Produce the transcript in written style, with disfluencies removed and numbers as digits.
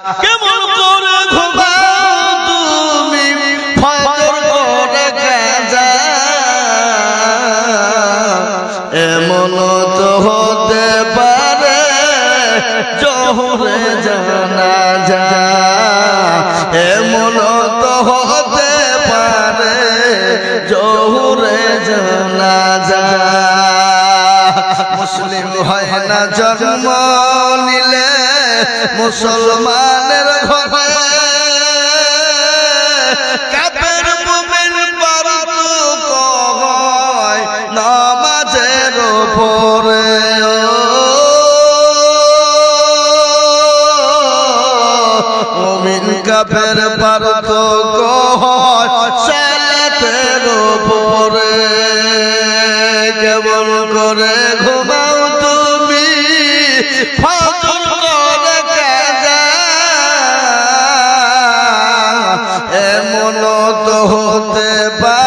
কেমন করে ঘুমাও তুমি ফজর করে কাজা এমন তো হতে পারে জোহরে জানাজা এমন তো হতে পারে জোহরে জানাজা মুসলিম হয় না জন্ম নিলে মুসলমানের ঘরে কাফের মুমিন পারতুক হয় নামাজের উপরে মুমিন কাফের পারতুক হয় সালাতের উপরে কেমন করে ঘুমাও তুমি ফজর করে কাজা এমন তো হতে পারে